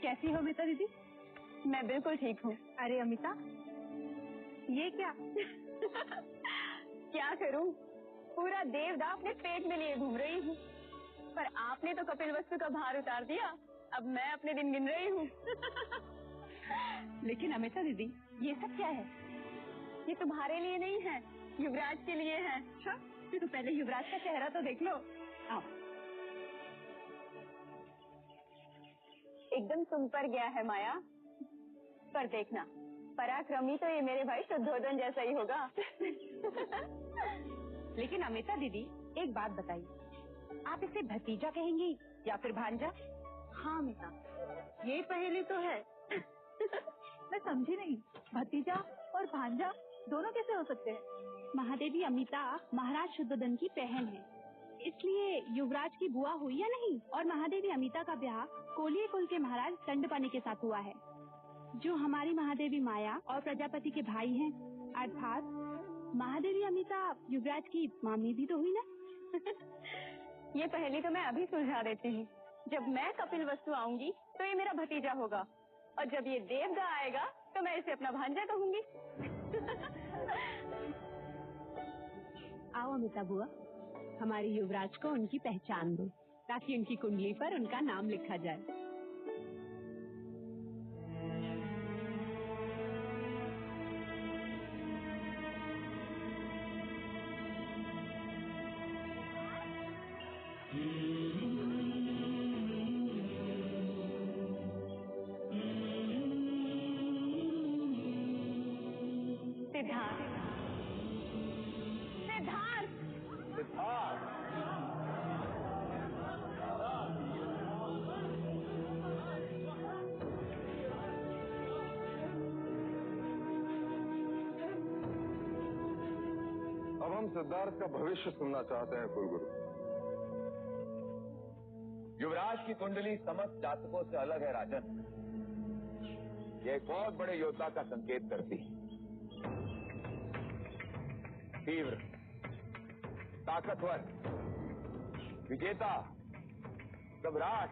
कैसी हो अमिता दीदी? मैं बिल्कुल ठीक हूँ। अरे अमिता, ये क्या? क्या करूँ, पूरा देवदा अपने पेट में लिए घूम रही हूँ। पर आपने तो कपिलवस्तु का भार उतार दिया, अब मैं अपने दिन गिन रही हूँ। लेकिन अमिता दीदी, ये सब क्या है? ये तुम्हारे लिए नहीं है, युवराज के लिए है। अच्छा, तो पहले युवराज का चेहरा तो देख लो। आओ। एकदम तुम पर गया है माया, पर देखना पराक्रमी तो ये मेरे भाई शुद्धोधन जैसा ही होगा। लेकिन अमिता दीदी, एक बात बताइए, आप इसे भतीजा कहेंगी या फिर भांजा? हाँ अमिता, ये पहेली तो है। मैं समझी नहीं, भतीजा और भांजा दोनों कैसे हो सकते हैं? महादेवी अमिता महाराज शुद्धोधन की बहन है, इसलिए युवराज की बुआ हुई या नहीं। और महादेवी अमिता का ब्याह कोलिये कुल के महाराज दंडपानी के साथ हुआ है, जो हमारी महादेवी माया और प्रजापति के भाई हैं। अर्थात महादेवी अमिता युवराज की मामी भी तो हुई ना। ये पहेली तो मैं अभी सुलझा देती हूँ। जब मैं कपिलवस्तु आऊंगी तो ये मेरा भतीजा होगा, और जब ये देवदा आएगा तो मैं इसे अपना भांजा कहूंगी। आओ अमिता बुआ, हमारे युवराज को उनकी पहचान दो, ताकि उनकी कुंडली पर उनका नाम लिखा जाए। सिद्धार्थ, सिद्धार्थ, सिद्धार्थ, अब हम सिद्धार्थ का भविष्य सुनना चाहते हैं कुलगुरु। युवराज की कुंडली समस्त जातकों से अलग है राजन। यह एक बहुत बड़े योद्धा का संकेत करती है। तीव्र, ताकतवर, विजेता, सम्राट,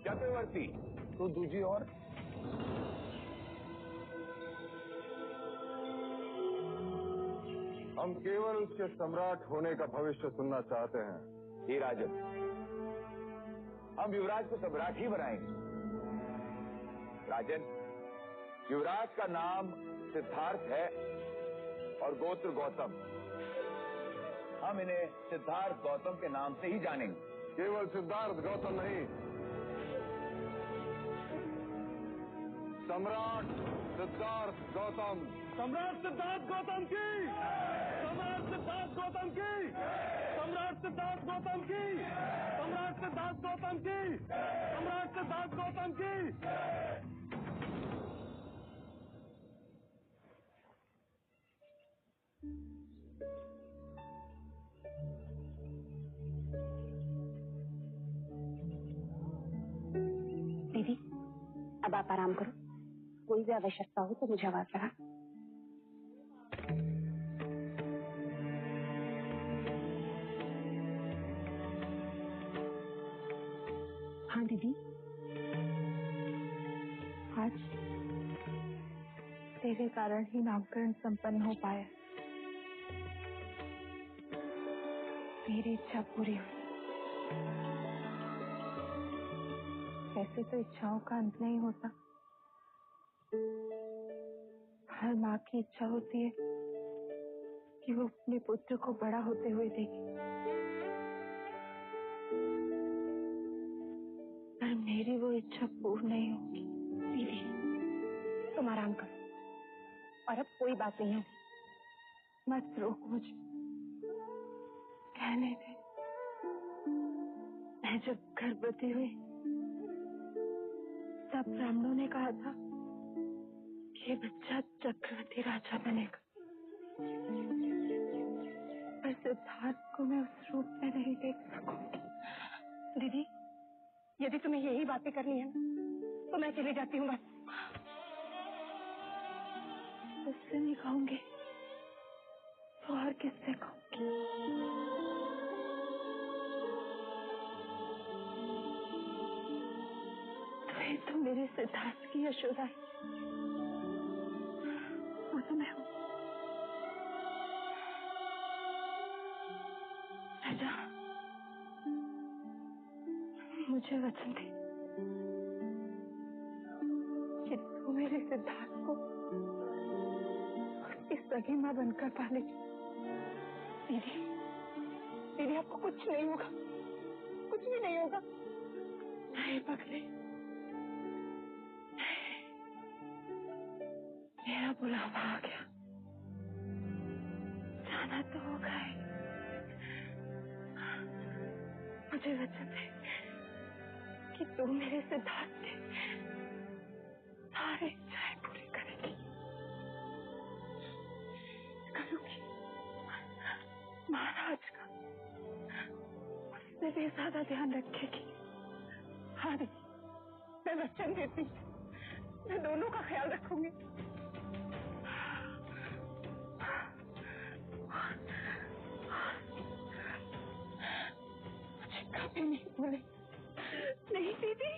चक्रवर्ती, तो दूसरी ओर हम केवल उसके सम्राट होने का भविष्य सुनना चाहते हैं। हे राजन, हम युवराज को सम्राट ही बनाएंगे। राजन, युवराज का नाम सिद्धार्थ है और गोत्र गौतम। हम इन्हें सिद्धार्थ गौतम के नाम से ही जानेंगे। केवल सिद्धार्थ गौतम नहीं, सम्राट सिद्धार्थ गौतम। सम्राट सिद्धार्थ गौतम की, सम्राट सिद्धार्थ गौतम की, सम्राट सिद्धार्थ गौतम की, सम्राट सिद्धार्थ गौतम की, सम्राट सिद्धार्थ गौतम की। दीदी, अब आप आराम करो, कोई भी आवश्यकता हो तो मुझे आवाज लगा। हाँ दीदी, आज तेरे कारण ही नामकरण संपन्न हो पाया, मेरी इच्छा पूरी हुई। वैसे तो इच्छाओं का अंत नहीं होता, हर माँ की इच्छा होती है कि वो अपने पुत्र को बड़ा होते हुए देखे, पर मेरी वो इच्छा पूर्ण नहीं होगी। दीदी तुम आराम करो, और अब कोई बात नहीं होगी। मत रोक मुझे, कहने दे। मैं जब गर्भवती हुई तब ब्राह्मणों ने कहा था कि ये बच्चा चक्रवर्ती राजा बनेगा, पर सिद्धार्थ को मैं उस रूप में नहीं देख सकूंगी। दीदी, यदि तुम्हें यही बातें करनी है तो मैं चली जाती हूँ बस। उससे नहीं कहूंगी तो और किससे कहूंगी? सिद्धार्थ की यशोदा है। वो तो मैं हूँ। राजा, मुझे वचन दे कि तू मेरे सिद्धार्थ को उसकी सगी माँ बनकर पालेगी। दीदी, दीदी आपको कुछ नहीं होगा, कुछ भी नहीं होगा। नहीं पगले, मेरा बुलावा आ गया, जाना तो होगा ही। मुझे वचन दे कि तू मेरे सिद्धार्थ के सारे इच्छाएं पूरी करेगी, करूंगी। महाराज का उससे भी ज्यादा ध्यान रखेगी। हाँ दीदी, मैं वचन देती हूँ, मैं दोनों का ख्याल रखूंगी। मुझे कभी नहीं भूले। नहीं दीदी,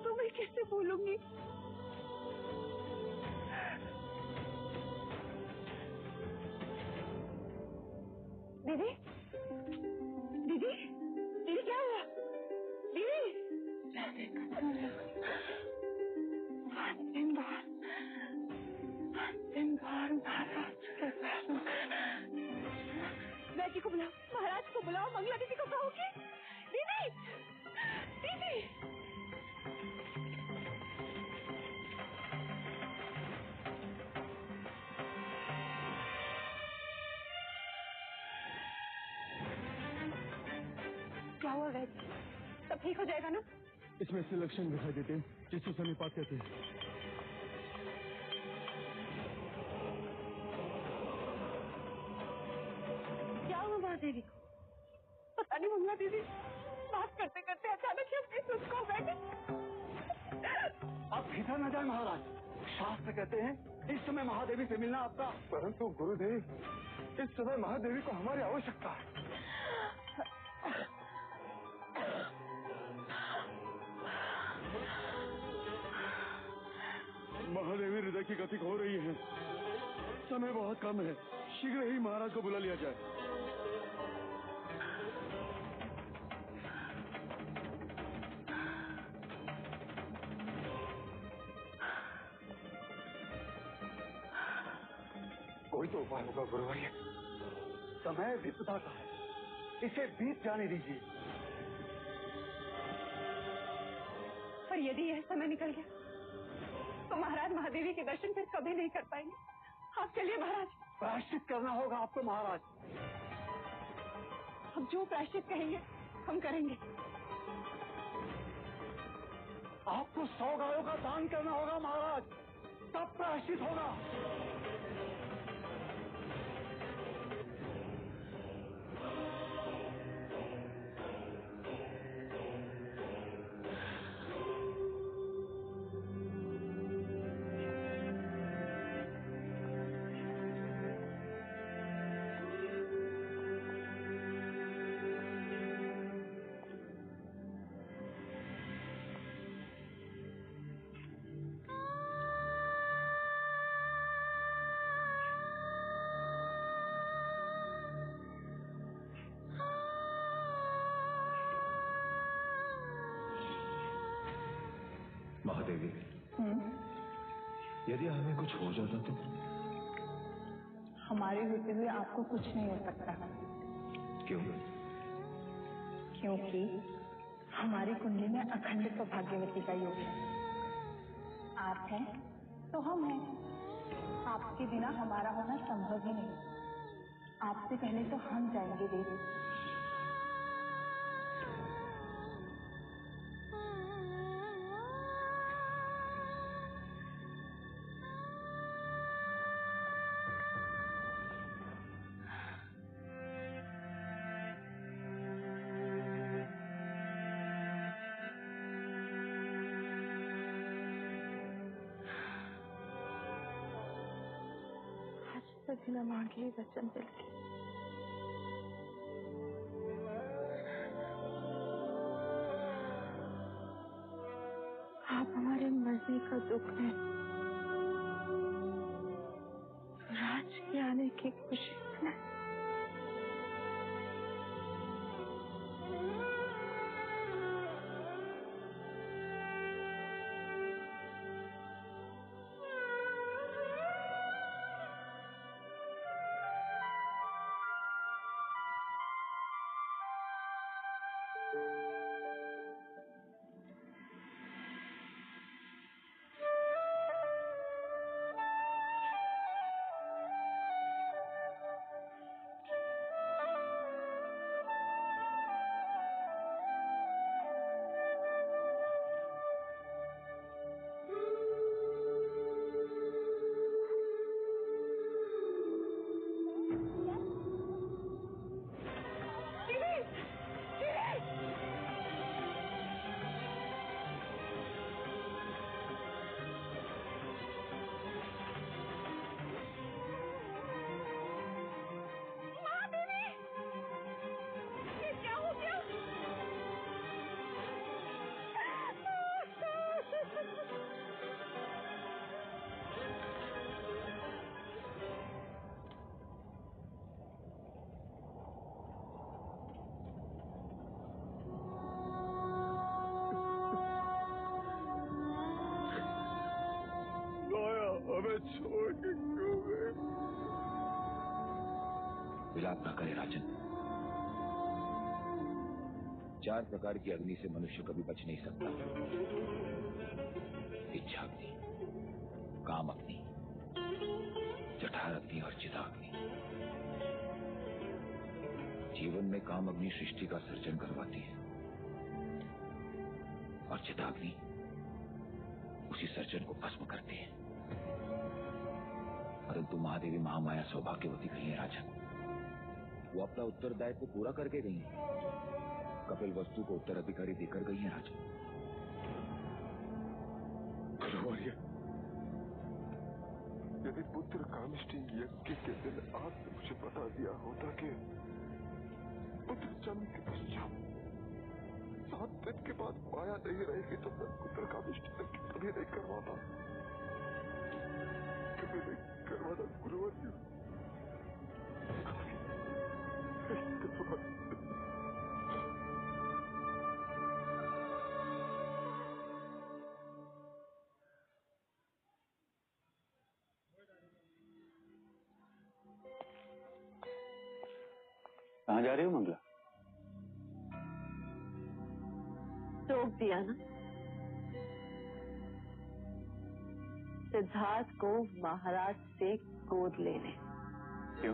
तो मैं कैसे भूलूंगी? दीदी, दीदी, दीदी क्या हुआ? दीदी, अंतिम बार महाराज के बेटी को बुलाओ, महाराज को बुलाओ, मंगला दीदी को कहो कि दीदी, दीदी। क्या हुआ वैद्य? सब ठीक हो जाएगा ना? इसमें ऐसे लक्षण दिखाई देते हैं जिसको सन्निपात कहते हैं। क्या हुआ महादेवी को? पता नहीं, मंगला दीदी बात करते करते अचानक ही अपनी सुध खो बैठी। आप भीतर न जाए महाराज, शास्त्र कहते हैं इस समय महादेवी से मिलना आपका। परंतु गुरुदेव, इस समय महादेवी को हमारी आवश्यकता है। महादेवी हृदय की गति हो रही है, समय बहुत कम है, शीघ्र ही महाराज को बुला लिया जाए। कोई तो उपाय होगा गुरुवर्य, समय विपदा का है, इसे बीत जाने दीजिए। पर यदि यह समय निकल गया तो महाराज महादेवी के दर्शन फिर कभी नहीं कर पाएंगे। आप चलिए महाराज। प्रायश्चित करना होगा आपको महाराज। हम जो प्रायश्चित कहेंगे हम करेंगे। आपको 100 गायों का दान करना होगा महाराज, तब प्रायश्चित होगा। महादेवी, यदि हमें कुछ हो जाता तो? हमारे होते हुए आपको कुछ नहीं हो सकता। क्यों? क्योंकि हमारी कुंडली में अखंड सौभाग्यवती का योग है। आप हैं तो हम हैं, आपके बिना हमारा होना संभव ही नहीं। आपसे पहले तो हम जाएंगे देवी। बिना मांगे वचन दिल के। का दुख है, राज के आने की खुशी है। हमें छोड़ के क्यों गए? विलाप न करे राजन। 4 प्रकार की अग्नि से मनुष्य कभी बच नहीं सकता। इच्छा अग्नि, काम अग्नि, जठार अग्नि और चिताग्नि। जीवन में काम अग्नि सृष्टि का सर्जन करवाती है और चिताग्नि उसी सर्जन को भस्म करती है। परंतु महादेवी महामाया सौभाग्यवती गई है राजन। वो अपना उत्तरदायित्व पूरा करके गई है। कपिल वस्तु को उत्तराधिकारी देकर गई है राजन। यदि पुत्र कामिष्टि यज्ञ के दिन आपने मुझे बता दिया होता कि पुत्र जन्म के पश्चात 7 दिन के बाद माया नहीं रहेगी तो मैं पुत्र कामिष्टि यज्ञ कभी नहीं करवाता। गुरुवर्य। कहाँ जा रही हो मंगला? रोक दिया ना। सिद्धार्थ को महाराज से गोद लेने। क्यों?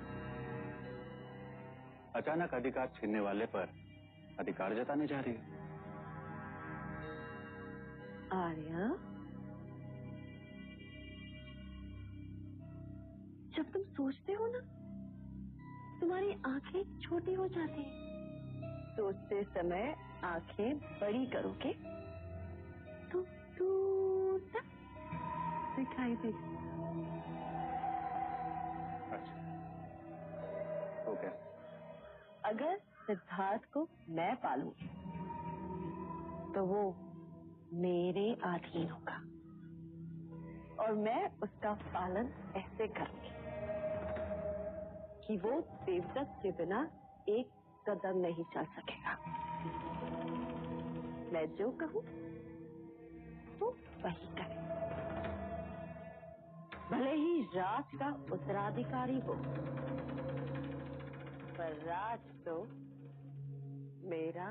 अचानक अधिकार छीनने वाले पर अधिकार जताने जा रही है? आर्या, जब तुम सोचते हो ना, तुम्हारी आंखें छोटी हो जाती हैं। सोचते समय आंखें बड़ी करोगे तो दूर तक दिखाई देगी। अच्छा, तो क्या? अगर सिद्धार्थ को मैं पालूंगी तो वो मेरे अधीन होगा और मैं उसका पालन ऐसे करूंगी कि वो देवदत्त के बिना एक कदम नहीं चल सकेगा। मैं जो कहूं वो वही करे, भले ही राज का उत्तराधिकारी हो, पर राज तो मेरा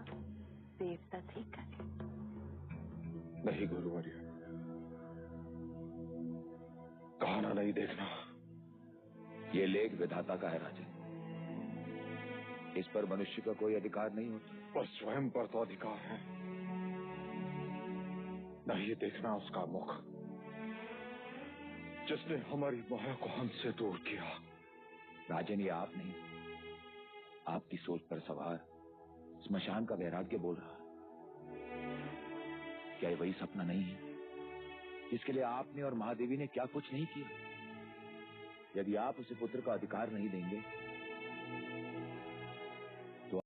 देवदत्त ही करे। नहीं गुरुवर्य, कहाना नहीं देखना। ये लेख विधाता का है राजन। इस पर मनुष्य का कोई अधिकार नहीं होता। पर स्वयं पर तो अधिकार है। नहीं देखना उसका मुख जिसने हमारी माया को हमसे दूर किया। राजन, ये आप नहीं, आपकी सोच पर सवार स्मशान का वैराग्य बोल रहा है। क्या ये वही सपना नहीं है जिसके लिए आपने और महादेवी ने क्या कुछ नहीं किया? यदि आप उसे पुत्र का अधिकार नहीं देंगे